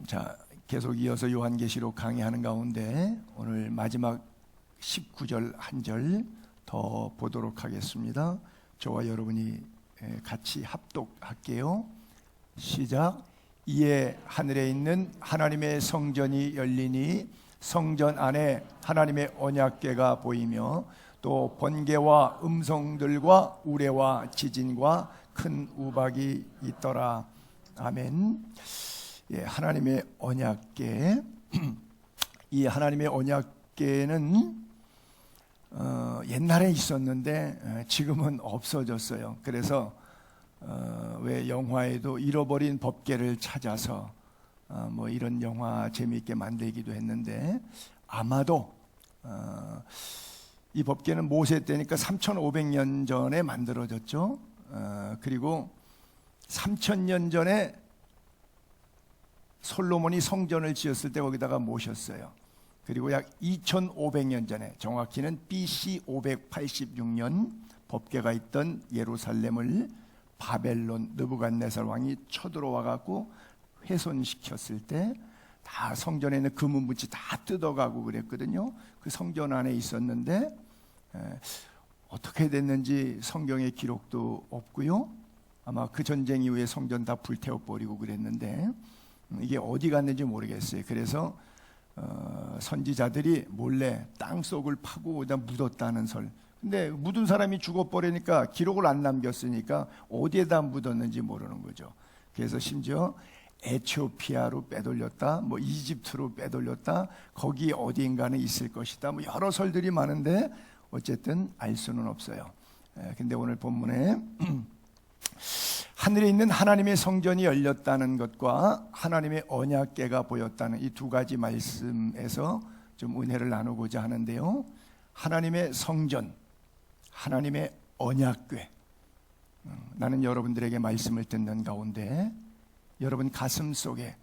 자, 계속 이어서 요한계시록 강의하는 가운데 오늘 마지막 19절 한 절 더 보도록 하겠습니다. 저와 여러분이 같이 합독할게요. 시작. 이에 하늘에 있는 하나님의 성전이 열리니 성전 안에 하나님의 언약궤가 보이며 또 번개와 음성들과 우레와 지진과 큰 우박이 있더라. 아멘. 예, 하나님의 언약궤. 이 하나님의 언약궤는 옛날에 있었는데 지금은 없어졌어요. 그래서 왜 영화에도 잃어버린 법궤를 찾아서 뭐 이런 영화 재미있게 만들기도 했는데, 아마도 이 법궤는 모세 때니까 3,500년 전에 만들어졌죠. 그리고 3,000년 전에 솔로몬이 성전을 지었을 때 거기다가 모셨어요. 그리고 약 2,500년 전에, 정확히는 BC 586년 법궤가 있던 예루살렘을 바벨론 느부갓네살 왕이 쳐들어와 갖고 훼손시켰을 때 다 성전에 있는 금은무치 다 뜯어가고 그랬거든요. 그 성전 안에 있었는데 어떻게 됐는지 성경에 기록도 없고요. 아마 그 전쟁 이후에 성전 다 불태워버리고 그랬는데 이게 어디 갔는지 모르겠어요. 그래서 선지자들이 몰래 땅속을 파고 어디다 묻었다는 설. 근데 묻은 사람이 죽어버리니까 기록을 안 남겼으니까 어디에다 묻었는지 모르는 거죠. 그래서 심지어 에티오피아로 빼돌렸다, 뭐 이집트로 빼돌렸다, 거기 어디인가는 있을 것이다, 뭐 여러 설들이 많은데 어쨌든 알 수는 없어요. 근데 오늘 본문에 하늘에 있는 하나님의 성전이 열렸다는 것과 하나님의 언약궤가 보였다는 이 두 가지 말씀에서 좀 은혜를 나누고자 하는데요. 하나님의 성전, 하나님의 언약궤. 나는 여러분들에게 말씀을 듣는 가운데 여러분 가슴 속에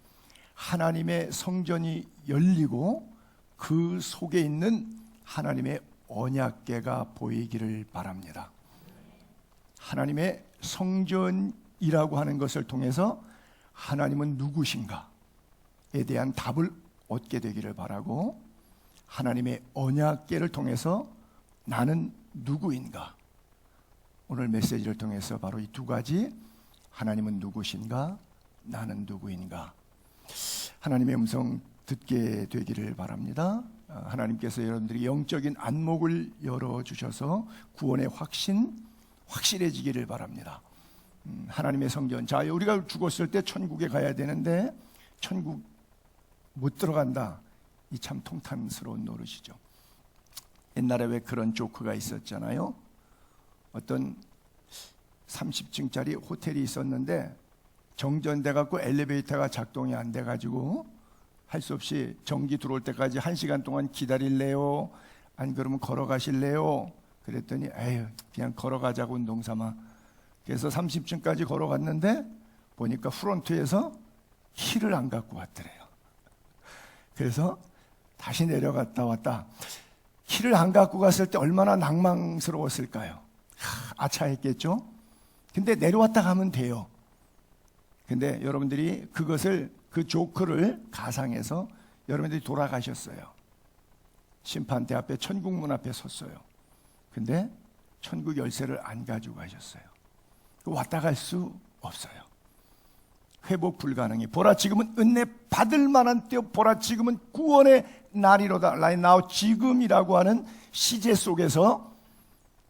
하나님의 성전이 열리고 그 속에 있는 하나님의 언약궤가 보이기를 바랍니다. 하나님의 성전이라고 하는 것을 통해서 하나님은 누구신가에 대한 답을 얻게 되기를 바라고, 하나님의 언약궤를 통해서 나는 누구인가, 오늘 메시지를 통해서 바로 이 두 가지, 하나님은 누구신가, 나는 누구인가, 하나님의 음성 듣게 되기를 바랍니다. 하나님께서 여러분들이 영적인 안목을 열어주셔서 구원의 확실해지기를 바랍니다. 하나님의 성전. 자, 우리가 죽었을 때 천국에 가야 되는데 천국 못 들어간다. 이 참 통탄스러운 노릇이죠. 옛날에 왜 그런 조크가 있었잖아요. 어떤 30층짜리 호텔이 있었는데 정전돼 갖고 엘리베이터가 작동이 안 돼 가지고 할 수 없이 전기 들어올 때까지 1시간 동안 기다릴래요? 안 그러면 걸어가실래요? 그랬더니 에휴, 그냥 걸어가자고 운동삼아. 그래서 30층까지 걸어갔는데 보니까 프론트에서 키를 안 갖고 왔더래요. 그래서 다시 내려갔다 왔다. 키를 안 갖고 갔을 때 얼마나 낭망스러웠을까요? 아차했겠죠? 근데 내려왔다 가면 돼요. 근데 여러분들이 그것을, 그 조크를 가상해서 여러분들이 돌아가셨어요. 심판대 앞에, 천국문 앞에 섰어요. 근데 천국 열쇠를 안 가지고 가셨어요. 왔다 갈 수 없어요. 회복 불가능해. 보라, 지금은 은혜 받을 만한 때요. 보라, 지금은 구원의 날이로다. Right now, 지금이라고 하는 시제 속에서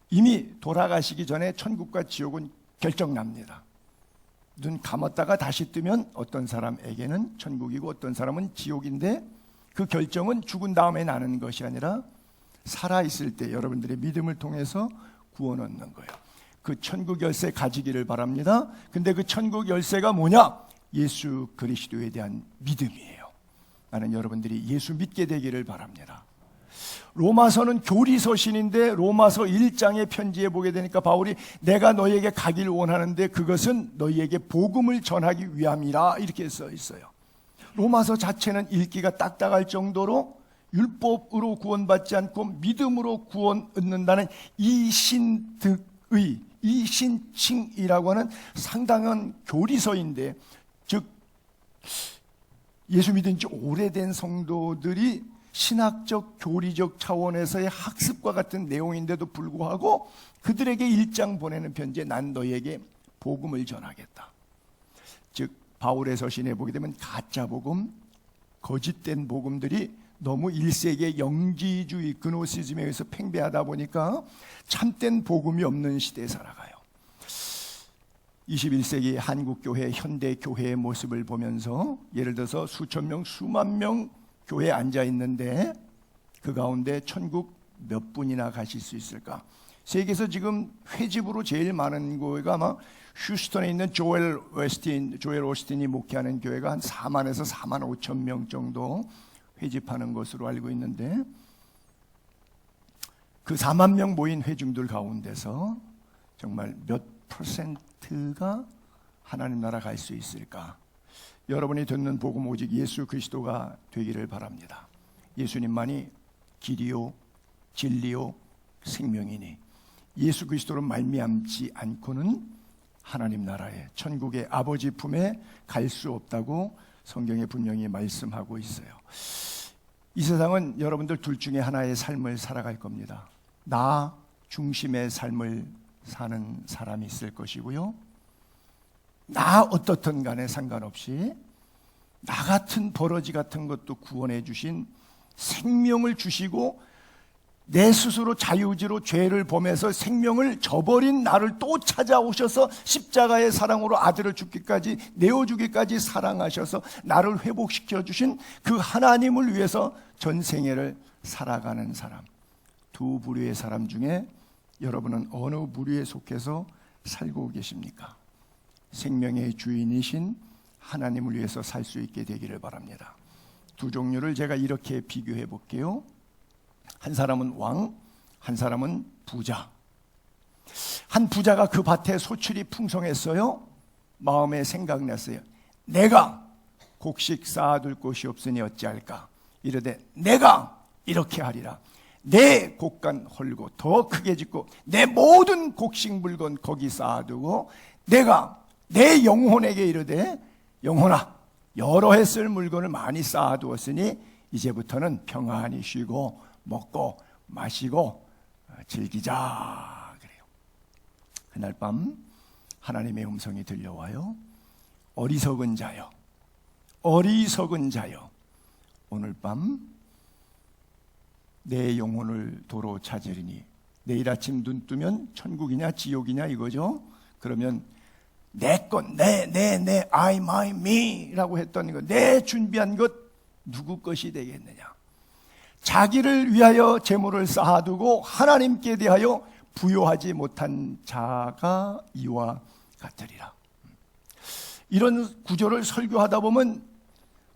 이미 돌아가시기 전에 천국과 지옥은 결정납니다. 눈 감았다가 다시 뜨면 어떤 사람에게는 천국이고 어떤 사람은 지옥인데, 그 결정은 죽은 다음에 나는 것이 아니라 살아있을 때 여러분들의 믿음을 통해서 구원 얻는 거예요. 그 천국 열쇠 가지기를 바랍니다. 근데 그 천국 열쇠가 뭐냐? 예수 그리스도에 대한 믿음이에요. 나는 여러분들이 예수 믿게 되기를 바랍니다. 로마서는 교리서신인데 로마서 1장의 편지에 보게 되니까 바울이 내가 너희에게 가길 원하는데 그것은 너희에게 복음을 전하기 위함이라, 이렇게 써 있어요. 로마서 자체는 읽기가 딱딱할 정도로 율법으로 구원받지 않고 믿음으로 구원 얻는다는 이신득의, 이신칭이라고 하는 상당한 교리서인데, 즉 예수 믿은 지 오래된 성도들이 신학적, 교리적 차원에서의 학습과 같은 내용인데도 불구하고 그들에게 1장 보내는 편지에 난 너희에게 복음을 전하겠다. 즉 바울의 서신에 보게 되면 가짜 복음, 거짓된 복음들이 너무 1세기의 영지주의, 그노시즘에 의해서 팽배하다 보니까 참된 복음이 없는 시대에 살아가요. 21세기 한국교회, 현대교회의 모습을 보면서 예를 들어서 수천 명, 수만 명 교회에 앉아 있는데 그 가운데 천국 몇 분이나 가실 수 있을까? 세계에서 지금 회집으로 제일 많은 교회가 아마 휴스턴에 있는 조엘 오스틴이 목회하는 교회가 한 4만에서 4만 5천 명 정도 회집하는 것으로 알고 있는데 그 4만 명 모인 회중들 가운데서 정말 몇 %가 하나님 나라 갈 수 있을까? 여러분이 듣는 복음 오직 예수 그리스도가 되기를 바랍니다. 예수님만이 길이요 진리요 생명이니 예수 그리스도로 말미암지 않고는 하나님 나라에 천국의 아버지 품에 갈 수 없다고 성경에 분명히 말씀하고 있어요. 이 세상은 여러분들 둘 중에 하나의 삶을 살아갈 겁니다. 나 중심의 삶을 사는 사람이 있을 것이고요, 나 어떻든 간에 상관없이 나 같은 버러지 같은 것도 구원해 주신, 생명을 주시고 내 스스로 자유지로 죄를 범해서 생명을 저버린 나를 또 찾아오셔서 십자가의 사랑으로 아들을 죽기까지, 내어주기까지 사랑하셔서 나를 회복시켜 주신 그 하나님을 위해서 전생애를 살아가는 사람, 두 부류의 사람 중에 여러분은 어느 부류에 속해서 살고 계십니까? 생명의 주인이신 하나님을 위해서 살 수 있게 되기를 바랍니다. 두 종류를 제가 이렇게 비교해 볼게요. 한 사람은 왕, 한 사람은 부자. 한 부자가 그 밭에 소출이 풍성했어요. 마음에 생각났어요. 내가 곡식 쌓아둘 곳이 없으니 어찌할까? 이르되 내가 이렇게 하리라. 내 곡간 헐고 더 크게 짓고 내 모든 곡식 물건 거기 쌓아두고 내가 내 영혼에게 이르되 영혼아, 여러 해 쓸 물건을 많이 쌓아두었으니 이제부터는 평안히 쉬고 먹고 마시고 즐기자. 그래요. 그날 밤 하나님의 음성이 들려와요. 어리석은 자여, 어리석은 자여, 오늘 밤 내 영혼을 도로 찾으리니. 내일 아침 눈 뜨면 천국이냐 지옥이냐 이거죠. 그러면 내 것, 내 I, my, me 라고 했던 것, 내 준비한 것 누구 것이 되겠느냐? 자기를 위하여 재물을 쌓아두고 하나님께 대하여 부요하지 못한 자가 이와 같으리라. 이런 구절을 설교하다 보면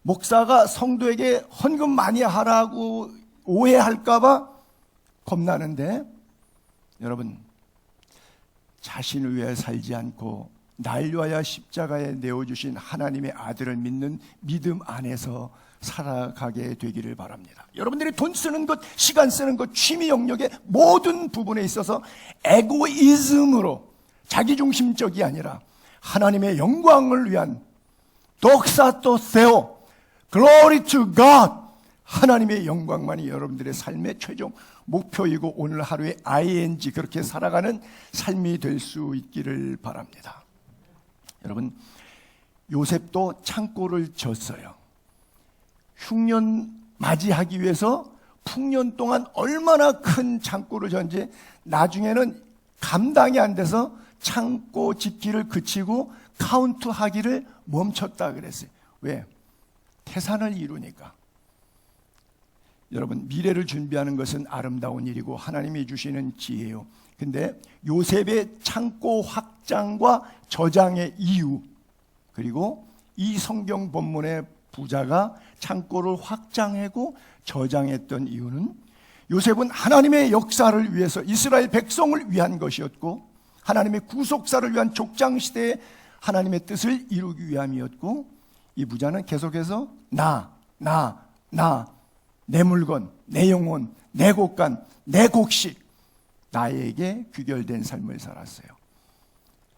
목사가 성도에게 헌금 많이 하라고 오해할까봐 겁나는데, 여러분, 자신을 위해 살지 않고 날 위하여 십자가에 내어주신 하나님의 아들을 믿는 믿음 안에서 살아가게 되기를 바랍니다. 여러분들이 돈 쓰는 것, 시간 쓰는 것, 취미 영역의 모든 부분에 있어서 에고이즘으로 자기중심적이 아니라 하나님의 영광을 위한 독사토 세오, Glory to God, 하나님의 영광만이 여러분들의 삶의 최종 목표이고 오늘 하루의 ING, 그렇게 살아가는 삶이 될 수 있기를 바랍니다. 여러분, 요셉도 창고를 졌어요. 흉년 맞이하기 위해서 풍년 동안 얼마나 큰 창고를 졌는지 나중에는 감당이 안 돼서 창고 짓기를 그치고 카운트 하기를 멈췄다 그랬어요. 왜? 태산을 이루니까. 여러분, 미래를 준비하는 것은 아름다운 일이고 하나님이 주시는 지혜요. 근데 요셉의 창고 확장과 저장의 이유, 그리고 이 성경 본문의 부자가 창고를 확장하고 저장했던 이유는 요셉은 하나님의 역사를 위해서 이스라엘 백성을 위한 것이었고 하나님의 구속사를 위한 족장시대에 하나님의 뜻을 이루기 위함이었고, 이 부자는 계속해서 내 물건, 내 영혼, 내 곡간, 내 곡식, 나에게 귀결된 삶을 살았어요.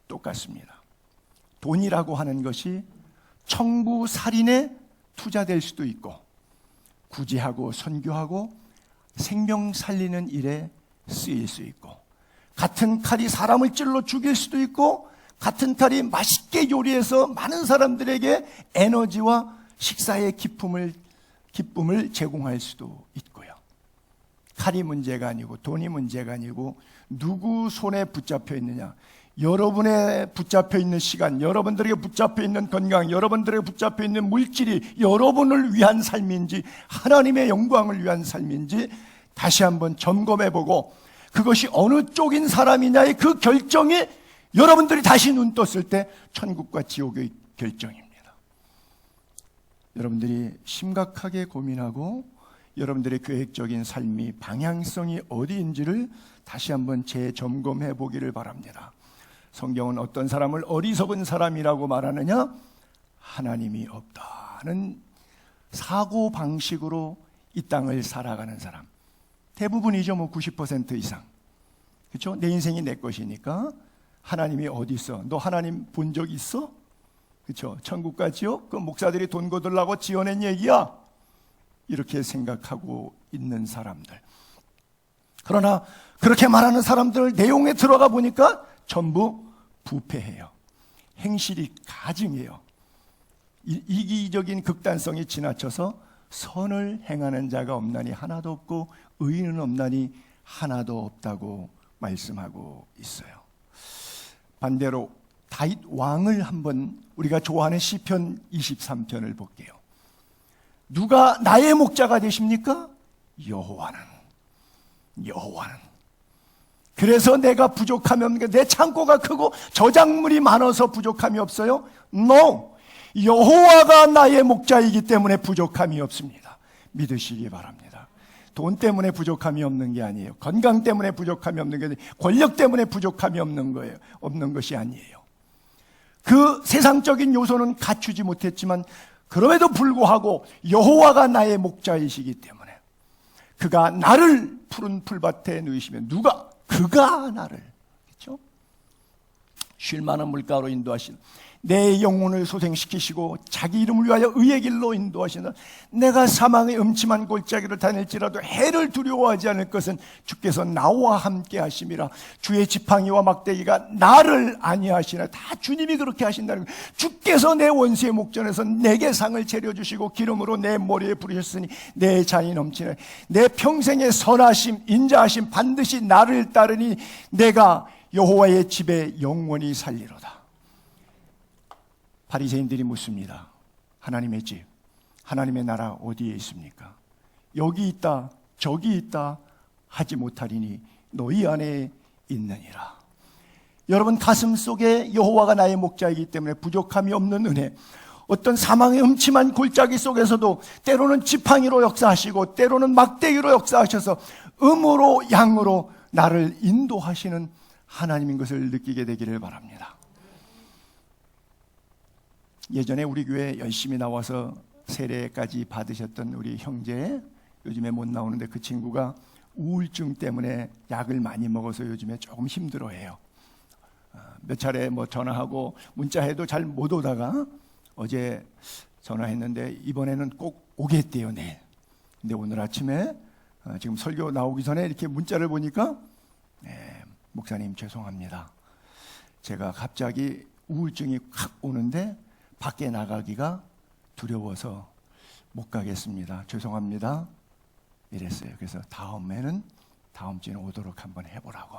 똑같습니다. 돈이라고 하는 것이 청부살인의 투자될 수도 있고, 구제하고 선교하고 생명 살리는 일에 쓰일 수 있고, 같은 칼이 사람을 찔러 죽일 수도 있고, 같은 칼이 맛있게 요리해서 많은 사람들에게 에너지와 식사의 기쁨을 제공할 수도 있고요. 칼이 문제가 아니고 돈이 문제가 아니고 누구 손에 붙잡혀 있느냐, 여러분의 붙잡혀 있는 시간, 여러분들에게 붙잡혀 있는 건강, 여러분들에게 붙잡혀 있는 물질이 여러분을 위한 삶인지 하나님의 영광을 위한 삶인지 다시 한번 점검해보고, 그것이 어느 쪽인 사람이냐의 그 결정이 여러분들이 다시 눈 떴을 때 천국과 지옥의 결정입니다. 여러분들이 심각하게 고민하고 여러분들의 계획적인 삶이 방향성이 어디인지를 다시 한번 재점검해 보기를 바랍니다. 성경은 어떤 사람을 어리석은 사람이라고 말하느냐? 하나님이 없다는 사고방식으로 이 땅을 살아가는 사람, 대부분이죠. 90% 이상. 그렇죠? 내 인생이 내 것이니까 하나님이 어디 있어? 너 하나님 본 적 있어? 그렇죠? 천국과 지옥? 그 목사들이 돈 거들라고 지어낸 얘기야. 이렇게 생각하고 있는 사람들. 그러나 그렇게 말하는 사람들 내용에 들어가 보니까 전부 부패해요. 행실이 가증해요. 이기적인 극단성이 지나쳐서 선을 행하는 자가 없나니 하나도 없고 의인은 없나니 하나도 없다고 말씀하고 있어요. 반대로 다윗 왕을 한번 우리가 좋아하는 시편 23편을 볼게요. 누가 나의 목자가 되십니까? 여호와는. 그래서 내가 부족함이 없는 게, 내 창고가 크고 저작물이 많아서 부족함이 없어요? No! 여호와가 나의 목자이기 때문에 부족함이 없습니다. 믿으시기 바랍니다. 돈 때문에 부족함이 없는 게 아니에요. 건강 때문에 부족함이 없는 게 아니에요. 권력 때문에 부족함이 없는 거예요. 없는 것이 아니에요. 그 세상적인 요소는 갖추지 못했지만 그럼에도 불구하고 여호와가 나의 목자이시기 때문에 그가 나를 푸른 풀밭에 누이시면 그가 나를, 그렇죠? 쉴 만한 물가로 인도하시는, 내 영혼을 소생시키시고 자기 이름을 위하여 의의 길로 인도하시는, 내가 사망의 음침한 골짜기를 다닐지라도 해를 두려워하지 않을 것은 주께서 나와 함께 하심이라. 주의 지팡이와 막대기가 나를 안위하시나. 다 주님이 그렇게 하신다는 거예요. 주께서 내 원수의 목전에서 내게 상을 차려주시고 기름으로 내 머리에 부르셨으니 내 잔이 넘치네. 내 평생의 선하심 인자하심 반드시 나를 따르니 내가 여호와의 집에 영원히 살리로다. 바리새인들이 묻습니다. 하나님의 집, 하나님의 나라 어디에 있습니까? 여기 있다, 저기 있다 하지 못하리니 너희 안에 있느니라. 여러분 가슴 속에 여호와가 나의 목자이기 때문에 부족함이 없는 은혜, 어떤 사망의 음침한 골짜기 속에서도 때로는 지팡이로 역사하시고 때로는 막대기로 역사하셔서 음으로 양으로 나를 인도하시는 하나님인 것을 느끼게 되기를 바랍니다. 예전에 우리 교회 열심히 나와서 세례까지 받으셨던 우리 형제, 요즘에 못 나오는데 그 친구가 우울증 때문에 약을 많이 먹어서 요즘에 조금 힘들어해요. 몇 차례 전화하고 문자해도 잘 못 오다가 어제 전화했는데 이번에는 꼭 오겠대요, 내일. 근데 오늘 아침에 지금 설교 나오기 전에 이렇게 문자를 보니까 목사님 죄송합니다. 제가 갑자기 우울증이 확 오는데 밖에 나가기가 두려워서 못 가겠습니다. 죄송합니다. 이랬어요. 그래서 다음 주에 오도록 한번 해보라고.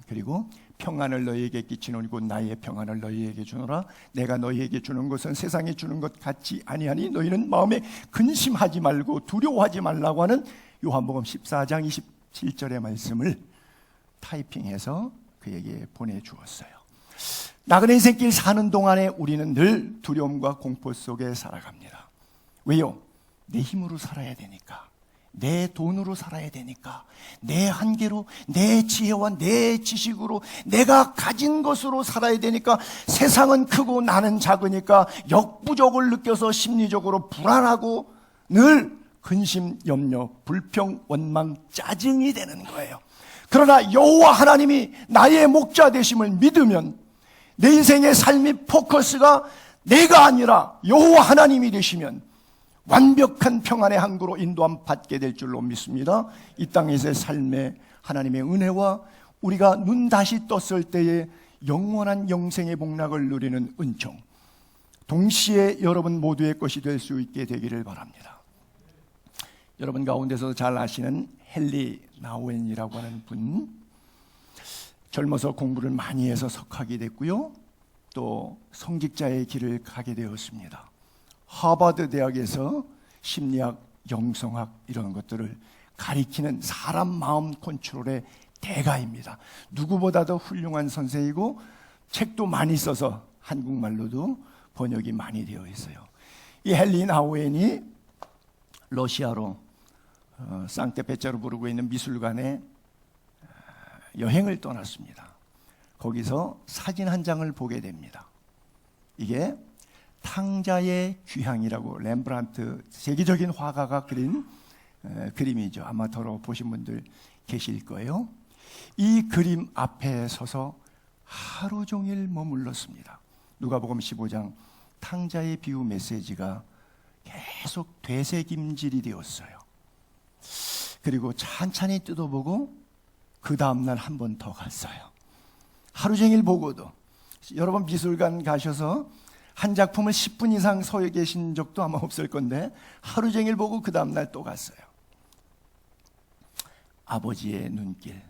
그리고 평안을 너희에게 끼치노니 곧 나의 평안을 너희에게 주노라. 내가 너희에게 주는 것은 세상에 주는 것 같지 아니하니 너희는 마음에 근심하지 말고 두려워하지 말라고 하는 요한복음 14장 27절의 말씀을 타이핑해서 그에게 보내주었어요. 나그네 인생길 사는 동안에 우리는 늘 두려움과 공포 속에 살아갑니다. 왜요? 내 힘으로 살아야 되니까, 내 돈으로 살아야 되니까, 내 한계로, 내 지혜와 내 지식으로, 내가 가진 것으로 살아야 되니까, 세상은 크고 나는 작으니까 역부족을 느껴서 심리적으로 불안하고 늘 근심, 염려, 불평, 원망, 짜증이 되는 거예요. 그러나 여호와 하나님이 나의 목자 되심을 믿으면 내 인생의 삶의 포커스가 내가 아니라 여호와 하나님이 되시면 완벽한 평안의 항구로 인도함 받게 될 줄로 믿습니다. 이 땅에서의 삶의 하나님의 은혜와 우리가 눈 다시 떴을 때에 영원한 영생의 복락을 누리는 은총, 동시에 여러분 모두의 것이 될 수 있게 되기를 바랍니다. 여러분 가운데서 잘 아시는 헨리 나우엔이라고 하는 분, 젊어서 공부를 많이 해서 석학이 됐고요, 또 성직자의 길을 가게 되었습니다. 하버드 대학에서 심리학, 영성학 이런 것들을 가리키는 사람 마음 컨트롤의 대가입니다. 누구보다도 훌륭한 선생이고 책도 많이 써서 한국말로도 번역이 많이 되어 있어요. 이 헨리 나우엔이 러시아로 상트페테르부르크에 있는 미술관에 여행을 떠났습니다. 거기서 사진 한 장을 보게 됩니다. 이게 탕자의 귀향이라고 렘브란트 세계적인 화가가 그린 그림이죠. 아마 들어보신 분들 계실 거예요. 이 그림 앞에 서서 하루 종일 머물렀습니다. 누가복음 15장 탕자의 비유 메시지가 계속 되새김질이 되었어요. 그리고 찬찬히 뜯어보고 그 다음날 한 번 더 갔어요. 하루 종일 보고도. 여러분 미술관 가셔서 한 작품을 10분 이상 서 계신 적도 아마 없을 건데 하루 종일 보고 그 다음날 또 갔어요. 아버지의 눈길,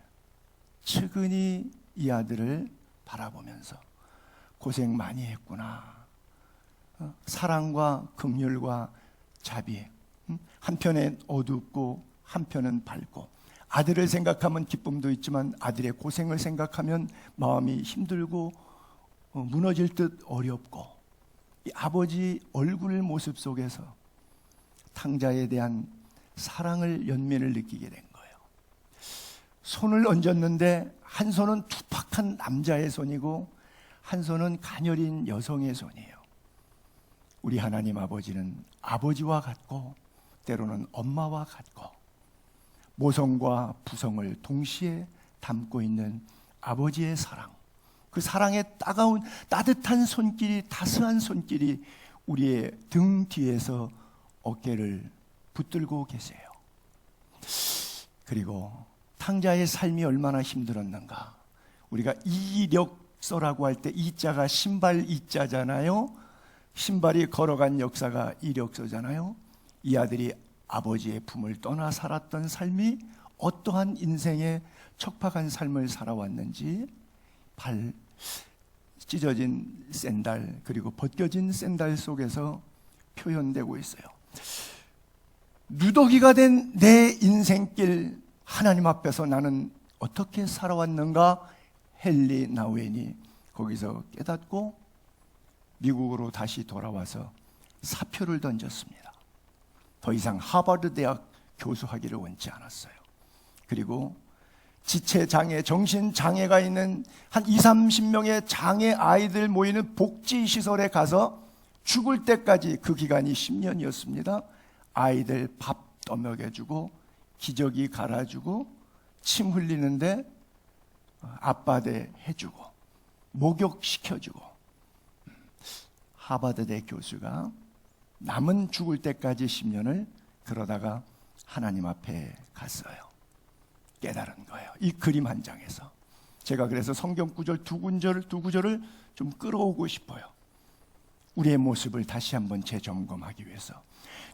측은히 이 아들을 바라보면서 고생 많이 했구나. 사랑과 긍휼과 자비, 한편엔 어둡고 한편은 밝고, 아들을 생각하면 기쁨도 있지만 아들의 고생을 생각하면 마음이 힘들고 무너질 듯 어렵고, 이 아버지 얼굴 모습 속에서 탕자에 대한 사랑을, 연민을 느끼게 된 거예요. 손을 얹었는데 한 손은 투박한 남자의 손이고 한 손은 가녀린 여성의 손이에요. 우리 하나님 아버지는 아버지와 같고 때로는 엄마와 같고 모성과 부성을 동시에 담고 있는 아버지의 사랑, 그 사랑의 따가운 따뜻한 손길이, 따스한 손길이 우리의 등 뒤에서 어깨를 붙들고 계세요. 그리고 탕자의 삶이 얼마나 힘들었는가. 우리가 이력서라고 할 때 이자가 신발 이자잖아요. 신발이 걸어간 역사가 이력서잖아요. 이 아들이 아버지의 품을 떠나 살았던 삶이 어떠한 인생의 척박한 삶을 살아왔는지 발 찢어진 샌들, 그리고 벗겨진 샌들 속에서 표현되고 있어요. 누더기가 된 내 인생길, 하나님 앞에서 나는 어떻게 살아왔는가, 헨리 나우엔이 거기서 깨닫고 미국으로 다시 돌아와서 사표를 던졌습니다. 더 이상 하버드 대학 교수하기를 원치 않았어요. 그리고 지체장애, 정신장애가 있는 한 20-30명의 장애 아이들 모이는 복지시설에 가서 죽을 때까지, 그 기간이 10년이었습니다. 아이들 밥 떠먹여주고 기저귀 갈아주고 침 흘리는데 아빠대 해주고 목욕시켜주고, 하버드대 교수가 남은 죽을 때까지 10년을 그러다가 하나님 앞에 갔어요. 깨달은 거예요. 이 그림 한 장에서. 제가 그래서 성경 구절 두 구절을 좀 끌어오고 싶어요. 우리의 모습을 다시 한번 재점검하기 위해서.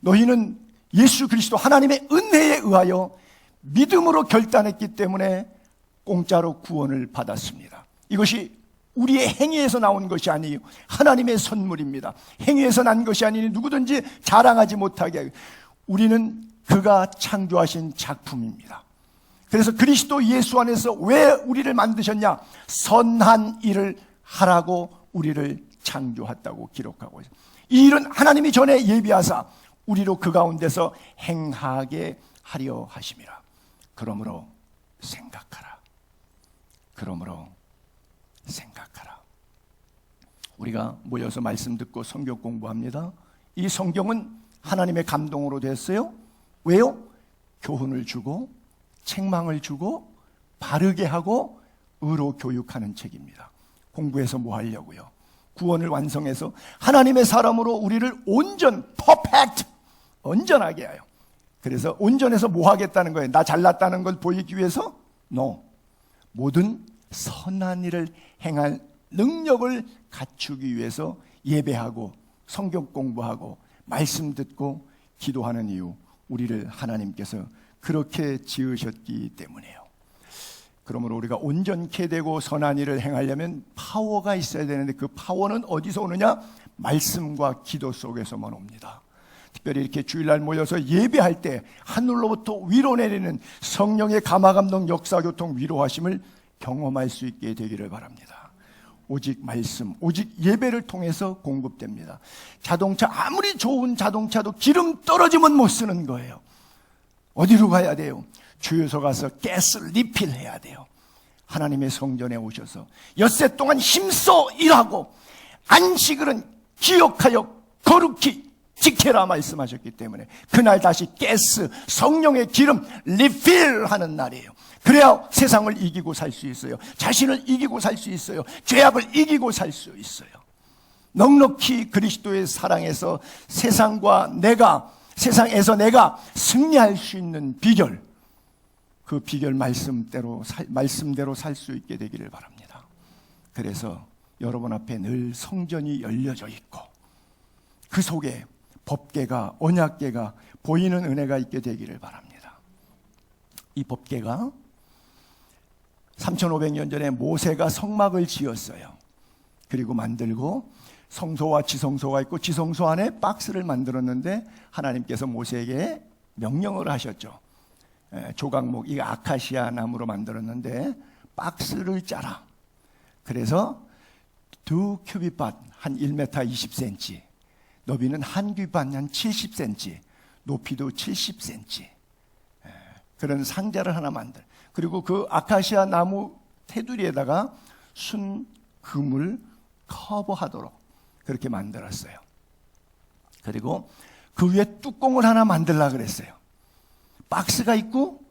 너희는 예수 그리스도 하나님의 은혜에 의하여 믿음으로 결단했기 때문에 공짜로 구원을 받았습니다. 이것이 우리의 행위에서 나온 것이 아니에요. 하나님의 선물입니다. 행위에서 난 것이 아니니 누구든지 자랑하지 못하게 하고, 우리는 그가 창조하신 작품입니다. 그래서 그리스도 예수 안에서 왜 우리를 만드셨냐? 선한 일을 하라고 우리를 창조했다고 기록하고 있어요. 이 일은 하나님이 전에 예비하사 우리로 그 가운데서 행하게 하려 하심이라. 그러므로 생각하라. 그러므로 생각하라. 우리가 모여서 말씀 듣고 성경 공부합니다. 이 성경은 하나님의 감동으로 됐어요. 왜요? 교훈을 주고 책망을 주고 바르게 하고 의로 교육하는 책입니다. 공부해서 뭐 하려고요? 구원을 완성해서 하나님의 사람으로 우리를 온전, 퍼펙트, 온전하게 하여. 그래서 온전해서 뭐 하겠다는 거예요? 나 잘났다는 걸 보이기 위해서? No. 모든 선한 일을 행할 능력을 갖추기 위해서 예배하고 성경 공부하고 말씀 듣고 기도하는 이유, 우리를 하나님께서 그렇게 지으셨기 때문이에요. 그러므로 우리가 온전케 되고 선한 일을 행하려면 파워가 있어야 되는데 그 파워는 어디서 오느냐? 말씀과 기도 속에서만 옵니다. 특별히 이렇게 주일날 모여서 예배할 때 하늘로부터 위로 내리는 성령의 감화감동 역사교통 위로하심을 경험할 수 있게 되기를 바랍니다. 오직 말씀, 오직 예배를 통해서 공급됩니다. 자동차, 아무리 좋은 자동차도 기름 떨어지면 못 쓰는 거예요. 어디로 가야 돼요? 주유소 가서 가스 리필해야 돼요. 하나님의 성전에 오셔서 엿새 동안 힘써 일하고 안식일은 기억하여 거룩히 지켜라 말씀하셨기 때문에 그날 다시 가스, 성령의 기름 리필하는 날이에요. 그래야 세상을 이기고 살 수 있어요. 자신을 이기고 살 수 있어요. 죄악을 이기고 살 수 있어요. 넉넉히 그리스도의 사랑에서 세상에서 내가 승리할 수 있는 비결, 그 비결 말씀대로 살 수 있게 되기를 바랍니다. 그래서 여러분 앞에 늘 성전이 열려져 있고 그 속에 법궤가, 언약궤가 보이는 은혜가 있게 되기를 바랍니다. 이 법궤가 3500년 전에 모세가 성막을 지었어요. 그리고 만들고 성소와 지성소가 있고 지성소 안에 박스를 만들었는데 하나님께서 모세에게 명령을 하셨죠. 조각목, 이 아카시아 나무로 만들었는데 박스를 짜라. 그래서 2큐빗밭 한 1m 20cm, 너비는 한 규빗 한 70cm, 높이도 70cm 그런 상자를 하나 만들. 그리고 그 아카시아 나무 테두리에다가 순금을 커버하도록 그렇게 만들었어요. 그리고 그 위에 뚜껑을 하나 만들려고 그랬어요. 박스가 있고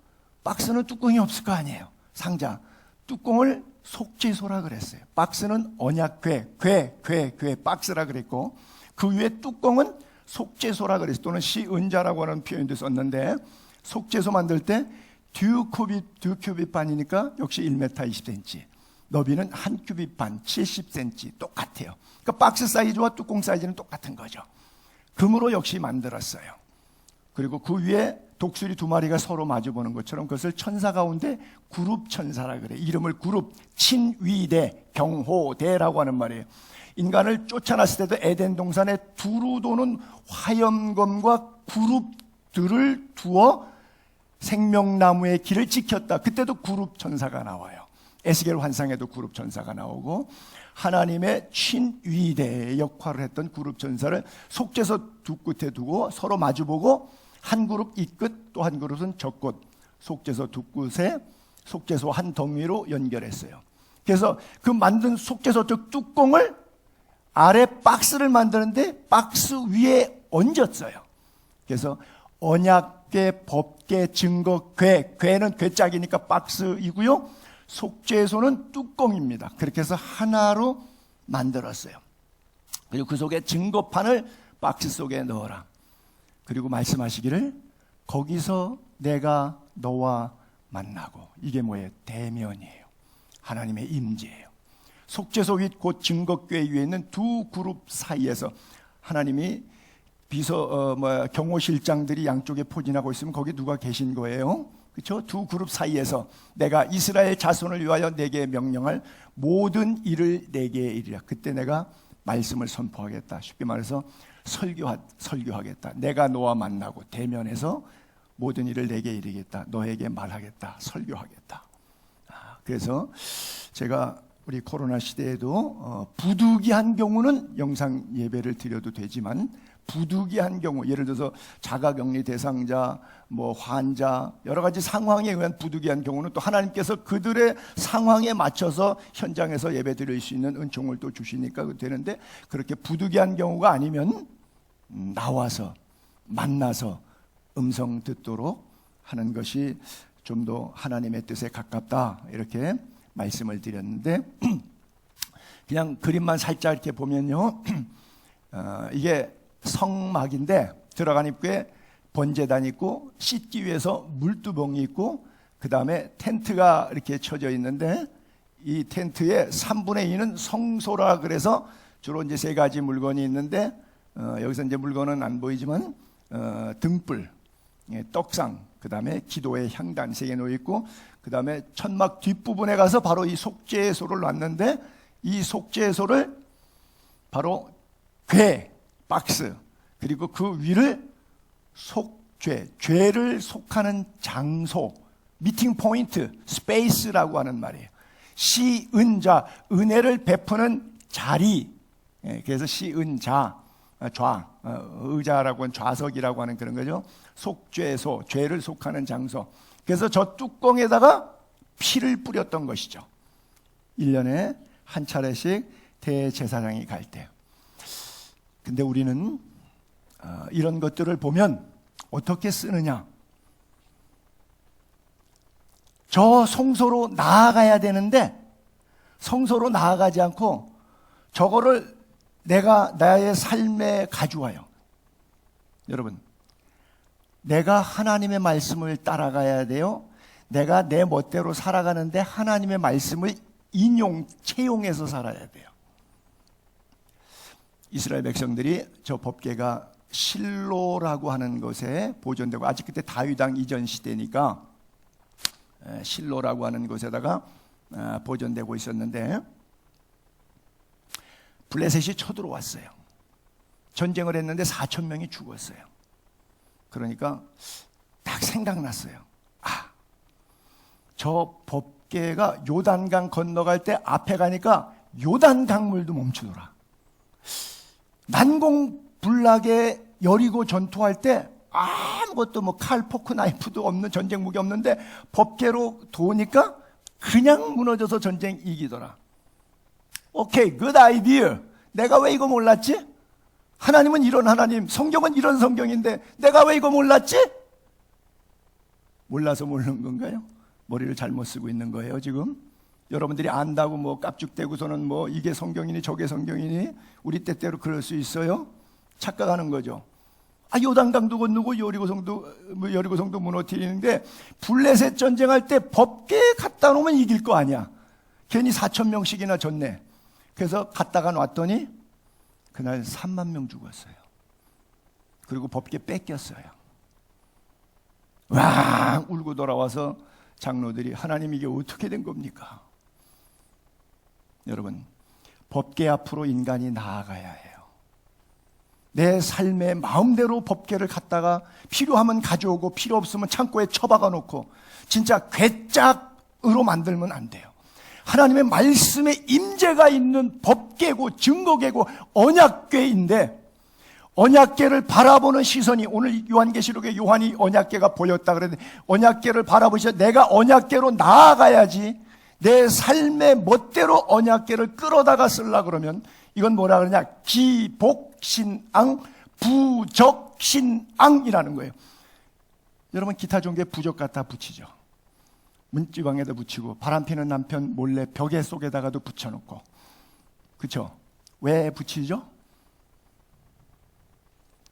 박스는 뚜껑이 없을 거 아니에요. 상자. 뚜껑을 속죄소라 그랬어요. 박스는 언약궤, 궤, 박스라 그랬고 그 위에 뚜껑은 속죄소라 그랬어요. 또는 시은자라고 하는 표현도 썼는데 속죄소 만들 때 듀큐빗 반이니까 역시 1m 20cm, 너비는 한 큐빗 반 70cm 똑같아요. 그러니까 박스 사이즈와 뚜껑 사이즈는 똑같은 거죠. 금으로 역시 만들었어요. 그리고 그 위에 독수리 2마리가 서로 마주보는 것처럼 그것을 천사 가운데 그룹 천사라 그래. 이름을 그룹, 친위대, 경호대라고 하는 말이에요. 인간을 쫓아놨을 때도 에덴 동산에 두루 도는 화염검과 그룹들을 두어 생명나무의 길을 지켰다. 그때도 그룹 천사가 나와요. 에스겔 환상에도 그룹 천사가 나오고 하나님의 친위대의 역할을 했던 그룹 천사를 속죄소 두 끝에 두고 서로 마주보고 한 그룹 이 끝, 또 한 그룹은 저 끝, 속죄소 두 끝에 속죄소 한 덩이로 연결했어요. 그래서 그 만든 속죄소 쪽 뚜껑을 아래 박스를 만드는데 박스 위에 얹었어요. 그래서 언약궤, 법궤, 증거궤, 궤는 궤짝이니까 박스이고요. 속죄소는 뚜껑입니다. 그렇게 해서 하나로 만들었어요. 그리고 그 속에 증거판을 박스 속에 넣어라. 그리고 말씀하시기를 거기서 내가 너와 만나고, 이게 뭐예요? 대면이에요. 하나님의 임재예요. 속죄소 윗 곧 증거궤 위에 있는 두 그룹 사이에서 하나님이 경호실장들이 양쪽에 포진하고 있으면 거기 누가 계신 거예요? 그렇죠? 두 그룹 사이에서 내가 이스라엘 자손을 위하여 내게 명령할 모든 일을 내게 이르라. 그때 내가 말씀을 선포하겠다. 쉽게 말해서 설교하겠다. 내가 너와 만나고 대면해서 모든 일을 내게 이르겠다. 너에게 말하겠다. 설교하겠다. 그래서 제가 우리 코로나 시대에도 부득이한 경우는 영상 예배를 드려도 되지만 부득이한 경우, 예를 들어서 자가격리 대상자, 환자, 여러 가지 상황에 의한 부득이한 경우는 또 하나님께서 그들의 상황에 맞춰서 현장에서 예배 드릴 수 있는 은총을 또 주시니까 되는데, 그렇게 부득이한 경우가 아니면 나와서 만나서 음성 듣도록 하는 것이 좀 더 하나님의 뜻에 가깝다, 이렇게 말씀을 드렸는데, 그냥 그림만 살짝 이렇게 보면요, 이게 성막인데 들어간 입구에 번제단 있고 씻기 위해서 물두멍이 있고 그 다음에 텐트가 이렇게 쳐져 있는데 이 텐트의 3분의 2는 성소라 그래서 주로 이제 세 가지 물건이 있는데 여기서 이제 물건은 안 보이지만 등불, 떡상, 그 다음에 기도의 향단 3개 놓여 있고 그 다음에 천막 뒷부분에 가서 바로 이 속죄소를 놨는데 이 속죄소를 바로 궤, 박스 그리고 그 위를 속죄, 죄를 속하는 장소, 미팅 포인트, 스페이스라고 하는 말이에요. 시은자, 은혜를 베푸는 자리. 그래서 시은자, 의자라고 하는 좌석이라고 하는 그런 거죠. 속죄소, 죄를 속하는 장소. 그래서 저 뚜껑에다가 피를 뿌렸던 것이죠. 1년에 한 차례씩 대제사장이 갈 때. 근데 우리는 이런 것들을 보면 어떻게 쓰느냐? 저 성소로 나아가야 되는데 성소로 나아가지 않고 저거를 내가 나의 삶에 가져와요. 여러분, 내가 하나님의 말씀을 따라가야 돼요. 내가 내 멋대로 살아가는데 하나님의 말씀을 채용해서 살아야 돼요. 이스라엘 백성들이 저 법궤가 실로라고 하는 곳에 보존되고, 아직 그때 다윗왕 이전 시대니까 실로라고 하는 곳에다가 보존되고 있었는데 블레셋이 쳐들어왔어요. 전쟁을 했는데 4천 명이 죽었어요. 그러니까 딱 생각났어요. 저 법궤가 요단강 건너갈 때 앞에 가니까 요단 강물도 멈추더라. 난공불락에 여리고 전투할 때 아무것도 뭐 칼, 포크, 나이프도 없는, 전쟁 무기 없는데 법궤로 도우니까 그냥 무너져서 전쟁 이기더라. 오케이, good idea. 내가 왜 이거 몰랐지? 하나님은 이런 하나님, 성경은 이런 성경인데 내가 왜 이거 몰랐지? 몰라서 모르는 건가요? 머리를 잘못 쓰고 있는 거예요, 지금? 여러분들이 안다고 뭐 깝죽대고서는 뭐 이게 성경이니 저게 성경이니 우리 때때로 그럴 수 있어요? 착각하는 거죠. 요단강도 건너고 여리고성도 무너뜨리는데 블레셋 전쟁할 때 법궤 갖다 놓으면 이길 거 아니야. 괜히 4천 명씩이나 졌네. 그래서 갔다가 놨더니 그날 3만 명 죽었어요. 그리고 법궤 뺏겼어요. 와, 울고 돌아와서 장로들이 하나님 이게 어떻게 된 겁니까? 여러분, 법궤 앞으로 인간이 나아가야 해요. 내 삶의 마음대로 법궤를 갖다가 필요하면 가져오고 필요 없으면 창고에 처박아 놓고 진짜 괴짝으로 만들면 안 돼요. 하나님의 말씀에 임재가 있는 법궤고 증거궤고 언약궤인데 언약궤를 바라보는 시선이, 오늘 요한계시록에 요한이 언약궤가 보였다 그랬는데 언약궤를 바라보셔. 내가 언약궤로 나아가야지. 내 삶의 멋대로 언약궤를 끌어다가 쓰려고 그러면 이건 뭐라 그러냐? 기복신앙, 부적신앙이라는 거예요. 여러분, 기타 종교에 부적 갖다 붙이죠. 문지방에다 붙이고 바람피는 남편 몰래 벽에 속에다가도 붙여놓고, 그렇죠? 왜 붙이죠?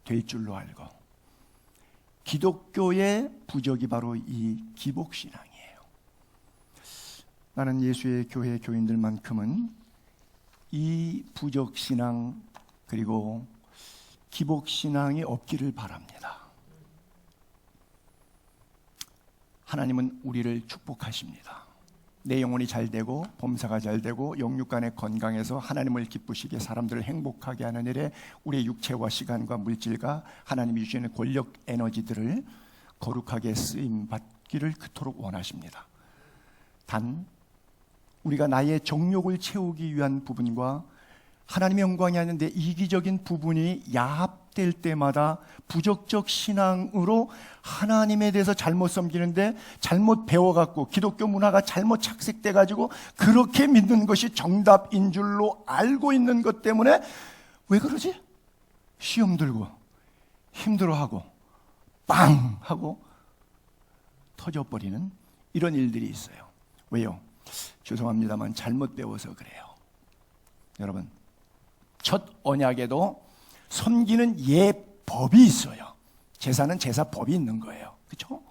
될 줄로 알고. 기독교의 부적이 바로 이 기복신앙이에요. 나는 예수의 교회 교인들만큼은 이 부적신앙 그리고 기복신앙이 없기를 바랍니다. 하나님은 우리를 축복하십니다. 내 영혼이 잘 되고 범사가 잘 되고 영육간에 건강해서 하나님을 기쁘시게 사람들을 행복하게 하는 일에 우리의 육체와 시간과 물질과 하나님이 주시는 권력 에너지들을 거룩하게 쓰임받기를 그토록 원하십니다. 단 우리가 나의 정욕을 채우기 위한 부분과 하나님의 영광이 아닌데 이기적인 부분이 야합될 때마다 부적적 신앙으로 하나님에 대해서 잘못 섬기는데 잘못 배워갖고 기독교 문화가 잘못 착색돼가지고 그렇게 믿는 것이 정답인 줄로 알고 있는 것 때문에 왜 그러지? 시험 들고 힘들어하고 빵 하고 터져버리는 이런 일들이 있어요. 왜요? 죄송합니다만 잘못 배워서 그래요. 여러분, 첫 언약에도 섬기는 예법이 있어요. 제사는 제사법이 있는 거예요. 그렇죠?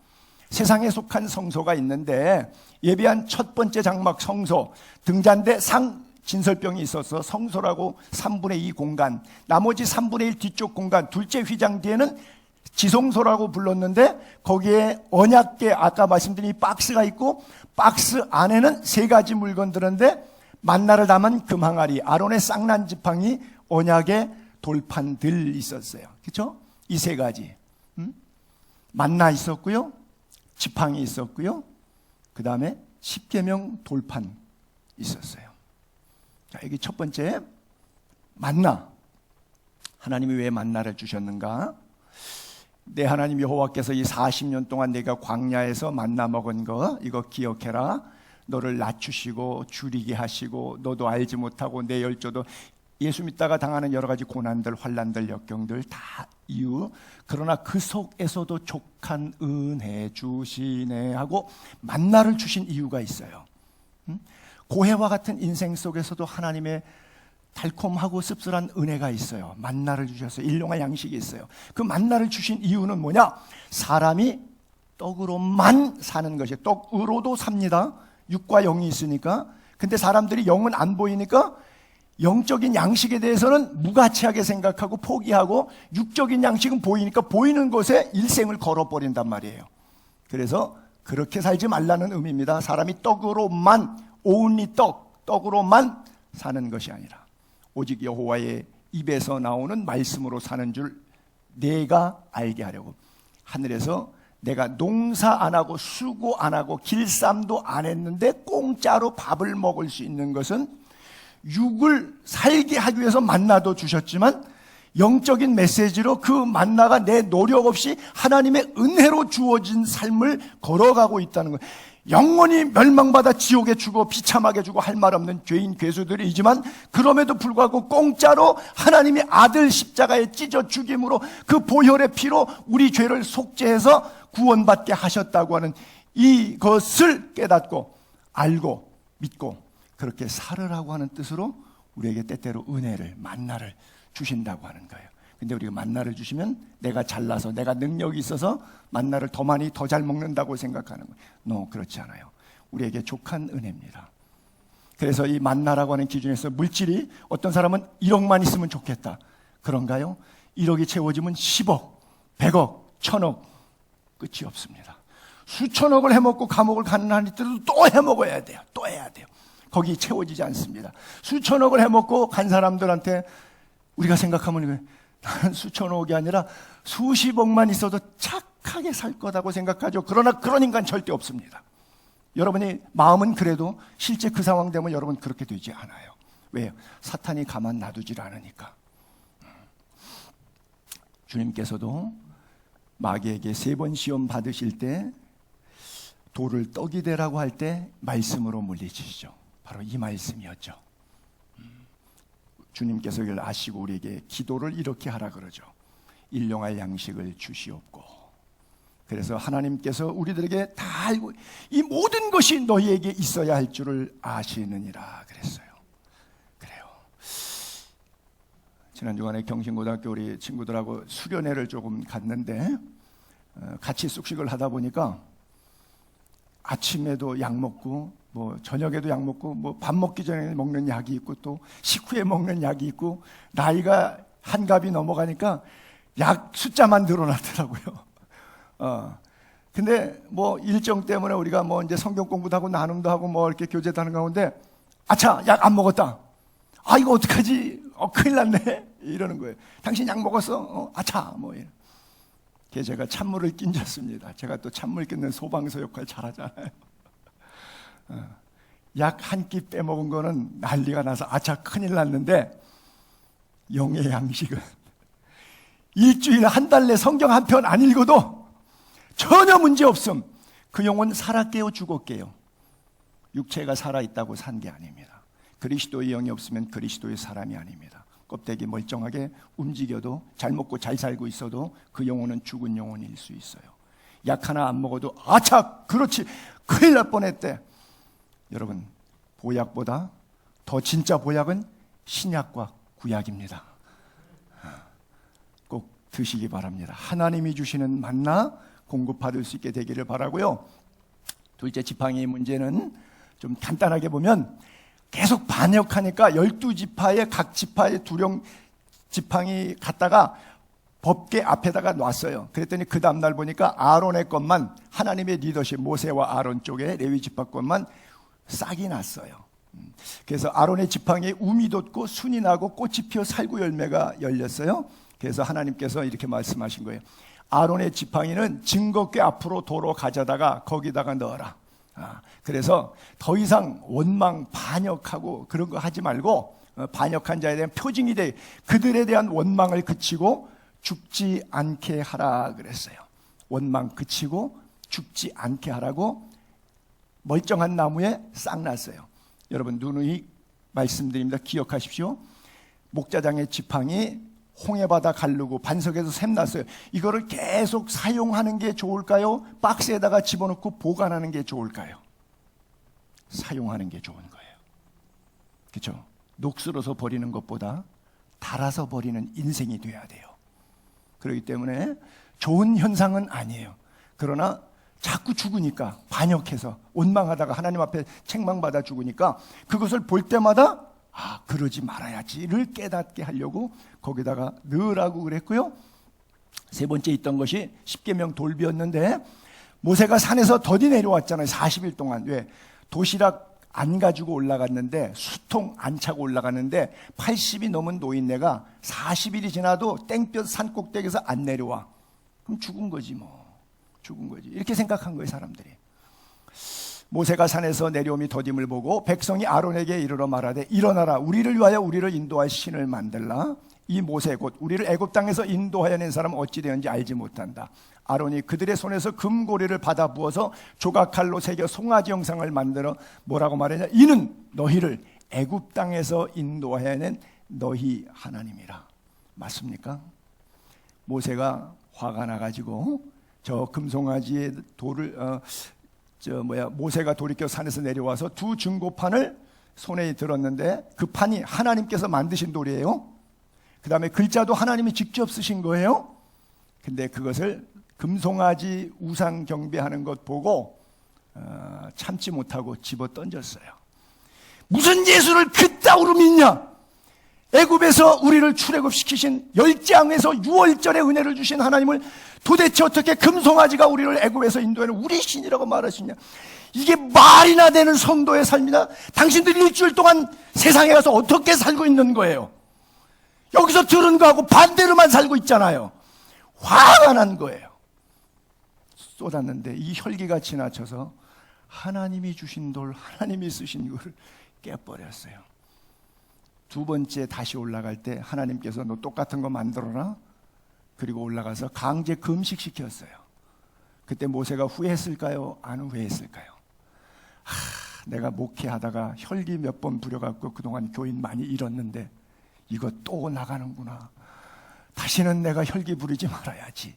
세상에 속한 성소가 있는데 예비한 첫 번째 장막 성소, 등잔대 상 진설병이 있어서 성소라고 3분의 2 공간, 나머지 3분의 1 뒤쪽 공간, 둘째 휘장 뒤에는 지성소라고 불렀는데 거기에 언약궤, 아까 말씀드린 이 박스가 있고 박스 안에는 세 가지 물건들인데 만나를 담은 금항아리, 아론의 쌍난 지팡이, 언약의 돌판들 있었어요. 그렇죠? 이 세 가지. 만나 있었고요, 지팡이 있었고요, 그 다음에 십계명 돌판 있었어요. 자, 여기 첫 번째 만나. 하나님이 왜 만나를 주셨는가? 내 하나님 여호와께서 이 40년 동안 내가 광야에서 만나 먹은 거 이거 기억해라. 너를 낮추시고 줄이게 하시고 너도 알지 못하고 내 열조도 예수 믿다가 당하는 여러 가지 고난들, 환난들, 역경들 다 이유. 그러나 그 속에서도 족한 은혜 주시네 하고 만나를 주신 이유가 있어요. 고해와 같은 인생 속에서도 하나님의 달콤하고 씁쓸한 은혜가 있어요. 만나를 주셔서 일용할 양식이 있어요. 그 만나를 주신 이유는 뭐냐? 사람이 떡으로만 사는 것이, 떡으로도 삽니다. 육과 영이 있으니까. 근데 사람들이 영은 안 보이니까 영적인 양식에 대해서는 무가치하게 생각하고 포기하고 육적인 양식은 보이니까 보이는 것에 일생을 걸어버린단 말이에요. 그래서 그렇게 살지 말라는 의미입니다. 사람이 떡으로만, only 떡으로만 사는 것이 아니라 오직 여호와의 입에서 나오는 말씀으로 사는 줄 내가 알게 하려고. 하늘에서 내가 농사 안 하고 수고 안 하고 길쌈도 안 했는데 공짜로 밥을 먹을 수 있는 것은 육을 살게 하기 위해서 만나도 주셨지만 영적인 메시지로 그 만나가 내 노력 없이 하나님의 은혜로 주어진 삶을 걸어가고 있다는 거예요. 영원히 멸망받아 지옥에 죽어 비참하게 죽어 할 말 없는 죄인 괴수들이지만 그럼에도 불구하고 공짜로 하나님의 아들 십자가에 찢어 죽임으로 그 보혈의 피로 우리 죄를 속죄해서 구원받게 하셨다고 하는 이것을 깨닫고 알고 믿고 그렇게 살으라고 하는 뜻으로 우리에게 때때로 은혜를, 만나를 주신다고 하는 거예요. 근데 우리가 만나를 주시면 내가 잘나서 내가 능력이 있어서 만나를 더 많이 더 잘 먹는다고 생각하는 거예요. No, 그렇지 않아요. 우리에게 족한 은혜입니다. 그래서 이 만나라고 하는 기준에서 물질이 어떤 사람은 1억만 있으면 좋겠다. 그런가요? 1억이 채워지면 10억, 100억, 1000억 끝이 없습니다. 수천억을 해먹고 감옥을 가는 한이 때도 또 해먹어야 돼요. 또 해야 돼요. 거기 채워지지 않습니다. 수천억을 해먹고 간 사람들한테 우리가 생각하면 난 수천억이 아니라 수십억만 있어도 착하게 살 거다고 생각하죠. 그러나 그런 인간 절대 없습니다. 여러분이 마음은 그래도 실제 그 상황 되면 여러분 그렇게 되지 않아요. 왜요? 사탄이 가만 놔두질 않으니까. 주님께서도 마귀에게 3번 시험 받으실 때 돌을 떡이 되라고 할 때 말씀으로 물리치시죠. 바로 이 말씀이었죠. 주님께서 이걸 아시고 우리에게 기도를 이렇게 하라 그러죠. 일용할 양식을 주시옵고. 그래서 하나님께서 우리들에게 다 알고 이 모든 것이 너희에게 있어야 할 줄을 아시느니라 그랬어요. 그래요. 지난 주간에 경신고등학교 우리 친구들하고 수련회를 조금 갔는데 같이 숙식을 하다 보니까 아침에도 약 먹고 뭐 저녁에도 약 먹고 뭐 밥 먹기 전에 먹는 약이 있고 또 식후에 먹는 약이 있고 나이가 한갑이 넘어가니까 약 숫자만 늘어나더라고요. 근데 뭐 일정 때문에 우리가 뭐 이제 성경 공부도 하고 나눔도 하고 뭐 이렇게 교제도 하는 가운데 아차 약 안 먹었다. 아 이거 어떡하지? 큰일 났네. 이러는 거예요. 당신 약 먹었어? 아차 뭐 이런. 그래서 제가 찬물을 끼얹었습니다. 제가 또 찬물 끼는 소방서 역할 잘하잖아요. 약 한 끼 빼먹은 거는 난리가 나서 아차 큰일 났는데 영의 양식은 일주일 한 달 내 성경 한 편 안 읽어도 전혀 문제 없음. 그 영혼 살았게요 죽었게요. 육체가 살아있다고 산 게 아닙니다. 그리스도의 영이 없으면 그리스도의 사람이 아닙니다. 껍데기 멀쩡하게 움직여도 잘 먹고 잘 살고 있어도 그 영혼은 죽은 영혼일 수 있어요. 약 하나 안 먹어도 아차 그렇지 큰일 날 뻔했대. 여러분 보약보다 더 진짜 보약은 신약과 구약입니다. 꼭 드시기 바랍니다. 하나님이 주시는 만나 공급받을 수 있게 되기를 바라고요. 둘째 지팡이의 문제는 좀 간단하게 보면 계속 반역하니까 12지파의 각 지파의 두령 지팡이 갖다가 법궤 앞에다가 놨어요. 그랬더니 그 다음날 보니까 아론의 것만, 하나님의 리더십 모세와 아론 쪽에 레위 지파 것만 싹이 났어요. 그래서 아론의 지팡이에 움이 돋고 순이 나고 꽃이 피어 살구 열매가 열렸어요. 그래서 하나님께서 이렇게 말씀하신 거예요. 아론의 지팡이는 증거궤 앞으로 도로 가져다가 거기다가 넣어라. 그래서 더 이상 원망, 반역하고 그런 거 하지 말고 반역한 자에 대한 표징이 돼 그들에 대한 원망을 그치고 죽지 않게 하라 그랬어요. 원망 그치고 죽지 않게 하라고 멀쩡한 나무에 싹 났어요. 여러분 누누이 말씀드립니다. 기억하십시오. 목자장의 지팡이 홍해바다 가르고 반석에서 샘 났어요. 이거를 계속 사용하는 게 좋을까요? 박스에다가 집어넣고 보관하는 게 좋을까요? 사용하는 게 좋은 거예요. 그렇죠? 녹슬어서 버리는 것보다 달아서 버리는 인생이 돼야 돼요. 그렇기 때문에 좋은 현상은 아니에요. 그러나 자꾸 죽으니까 반역해서 원망하다가 하나님 앞에 책망받아 죽으니까 그것을 볼 때마다 그러지 말아야지를 깨닫게 하려고 거기다가 넣으라고 그랬고요. 세 번째 있던 것이 십계명 돌비였는데 모세가 산에서 더디 내려왔잖아요. 40일 동안. 왜? 도시락 안 가지고 올라갔는데 수통 안 차고 올라갔는데 80이 넘은 노인네가 40일이 지나도 땡볕 산꼭대기에서 안 내려와. 그럼 죽은 거지 뭐. 죽은 거지. 이렇게 생각한 거예요, 사람들이. 모세가 산에서 내려옴이 더딤을 보고 백성이 아론에게 이르러 말하되 일어나라 우리를 위하여 우리를 인도할 신을 만들라. 이 모세 곧 우리를 애굽 땅에서 인도하여 낸 사람은 어찌 되었는지 알지 못한다. 아론이 그들의 손에서 금고리를 받아 부어서 조각칼로 새겨 송아지 형상을 만들어 뭐라고 말하냐. 이는 너희를 애굽 땅에서 인도하여 낸 너희 하나님이라. 맞습니까? 모세가 화가 나가지고 저 금송아지의 돌을 모세가 돌이켜 산에서 내려와서 두 증거판을 손에 들었는데 그 판이 하나님께서 만드신 돌이에요. 그 다음에 글자도 하나님이 직접 쓰신 거예요. 근데 그것을 금송아지 우상 경배하는 것 보고 참지 못하고 집어 던졌어요. 무슨 예수를 그따위로 믿냐? 애굽에서 우리를 출애굽시키신 열장에서 유월절에 은혜를 주신 하나님을 도대체 어떻게 금송아지가 우리를 애굽에서 인도하는 우리 신이라고 말하시냐? 이게 말이나 되는 성도의 삶이나? 당신들이 일주일 동안 세상에 가서 어떻게 살고 있는 거예요? 여기서 들은 거하고 반대로만 살고 있잖아요. 화가 난 거예요. 쏟았는데 이 혈기가 지나쳐서 하나님이 주신 돌, 하나님이 쓰신 이거를 깨버렸어요. 두 번째 다시 올라갈 때 하나님께서 너 똑같은 거 만들어라. 그리고 올라가서 강제 금식시켰어요. 그때 모세가 후회했을까요? 안 후회했을까요? 내가 목회하다가 혈기 몇 번 부려갖고 그동안 교인 많이 잃었는데 이거 또 나가는구나. 다시는 내가 혈기 부리지 말아야지.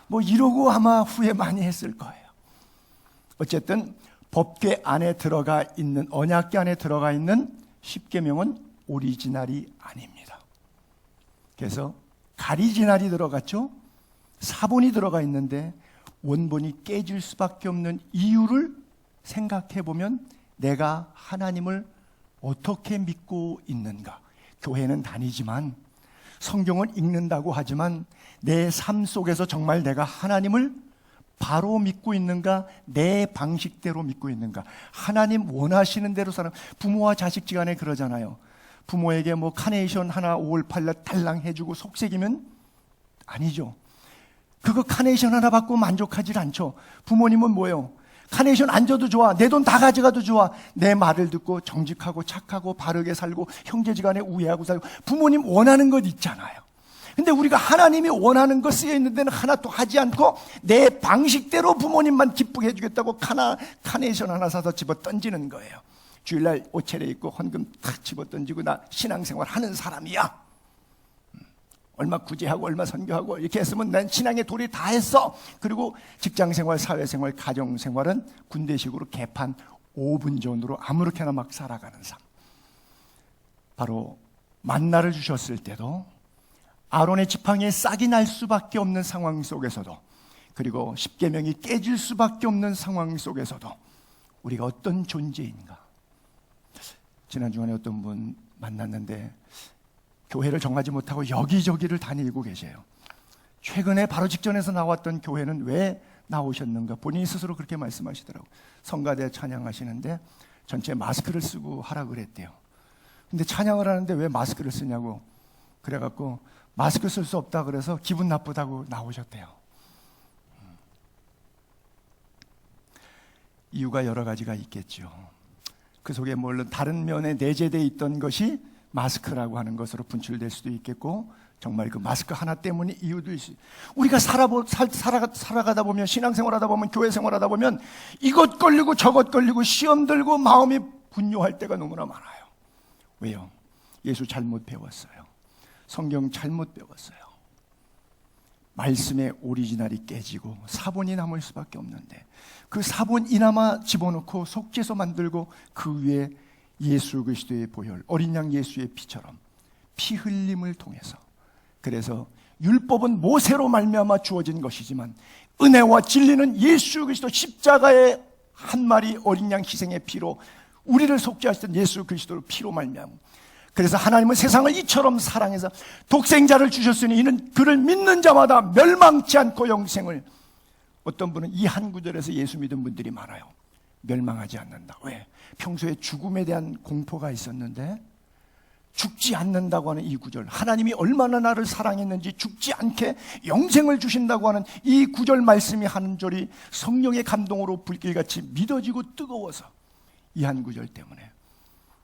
뭐 이러고 아마 후회 많이 했을 거예요. 어쨌든 법궤 안에 들어가 있는, 언약궤 안에 들어가 있는 십계명은 오리지널이 아닙니다. 그래서 가리지널이 들어갔죠. 사본이 들어가 있는데 원본이 깨질 수밖에 없는 이유를 생각해 보면 내가 하나님을 어떻게 믿고 있는가. 교회는 다니지만 성경은 읽는다고 하지만 내 삶 속에서 정말 내가 하나님을 바로 믿고 있는가, 내 방식대로 믿고 있는가, 하나님 원하시는 대로 사는. 부모와 자식지간에 그러잖아요. 부모에게 뭐 카네이션 하나 5월 8일 달랑 해주고 속색이면 아니죠. 그거 카네이션 하나 받고 만족하지 않죠. 부모님은 뭐예요? 카네이션 안 줘도 좋아, 내 돈 다 가져가도 좋아, 내 말을 듣고 정직하고 착하고 바르게 살고 형제지간에 우애하고 살고. 부모님 원하는 것 있잖아요. 근데 우리가 하나님이 원하는 거 쓰여 있는 데는 하나도 하지 않고 내 방식대로 부모님만 기쁘게 해주겠다고 카네이션 하나 사서 집어 던지는 거예요. 주일날 옷차려 입고 헌금 탁 집어 던지고 나 신앙생활 하는 사람이야. 얼마 구제하고 얼마 선교하고 이렇게 했으면 난 신앙의 도리 다 했어. 그리고 직장생활, 사회생활, 가정생활은 군대식으로 개판 5분 전으로 아무렇게나 막 살아가는 삶. 바로 만나를 주셨을 때도 아론의 지팡이에 싹이 날 수밖에 없는 상황 속에서도, 그리고 십계명이 깨질 수밖에 없는 상황 속에서도 우리가 어떤 존재인가. 지난 주간에 어떤 분 만났는데 교회를 정하지 못하고 여기저기를 다니고 계세요. 최근에 바로 직전에서 나왔던 교회는 왜 나오셨는가? 본인이 스스로 그렇게 말씀하시더라고요. 성가대 찬양하시는데 전체 마스크를 쓰고 하라 그랬대요. 근데 찬양을 하는데 왜 마스크를 쓰냐고 그래갖고 마스크 쓸 수 없다 그래서 기분 나쁘다고 나오셨대요. 이유가 여러 가지가 있겠죠. 그 속에 물론 다른 면에 내재되어 있던 것이 마스크라고 하는 것으로 분출될 수도 있겠고, 정말 그 마스크 하나 때문에 이유도 있어요. 우리가 살아가다 보면, 신앙생활하다 보면, 교회 생활하다 보면 이것 걸리고 저것 걸리고 시험 들고 마음이 분노할 때가 너무나 많아요. 왜요? 예수 잘못 배웠어요. 성경 잘못 배웠어요. 말씀의 오리지널이 깨지고 사본이 남을 수밖에 없는데, 그 사본 이나마 집어넣고 속죄서 만들고 그 위에 예수 그리스도의 보혈, 어린 양 예수의 피처럼 피 흘림을 통해서, 그래서 율법은 모세로 말미암아 주어진 것이지만 은혜와 진리는 예수 그리스도 십자가의 한 마리 어린 양 희생의 피로 우리를 속죄하시던 예수 그리스도의 피로 말미암아, 그래서 하나님은 세상을 이처럼 사랑해서 독생자를 주셨으니 이는 그를 믿는 자마다 멸망치 않고 영생을. 어떤 분은 이 한 구절에서 예수 믿은 분들이 많아요. 멸망하지 않는다. 왜? 평소에 죽음에 대한 공포가 있었는데 죽지 않는다고 하는 이 구절, 하나님이 얼마나 나를 사랑했는지 죽지 않게 영생을 주신다고 하는 이 구절 말씀이 한 절이 성령의 감동으로 불길같이 믿어지고 뜨거워서, 이 한 구절 때문에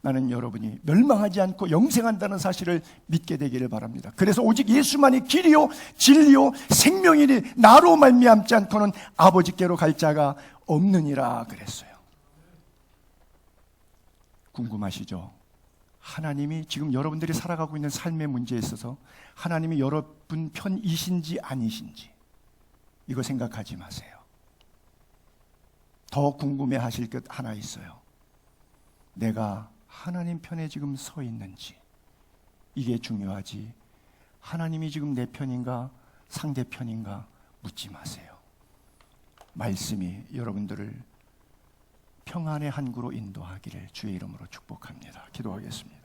나는 여러분이 멸망하지 않고 영생한다는 사실을 믿게 되기를 바랍니다. 그래서 오직 예수만이 길이요 진리요 생명이니 나로 말미암지 않고는 아버지께로 갈 자가 없느니라 그랬어요. 궁금하시죠? 하나님이 지금 여러분들이 살아가고 있는 삶의 문제에 있어서 하나님이 여러분 편이신지 아니신지 이거 생각하지 마세요. 더 궁금해하실 것 하나 있어요. 내가 하나님 편에 지금 서 있는지, 이게 중요하지, 하나님이 지금 내 편인가 상대편인가 묻지 마세요. 말씀이 여러분들을 평안의 항구로 인도하기를 주의 이름으로 축복합니다. 기도하겠습니다.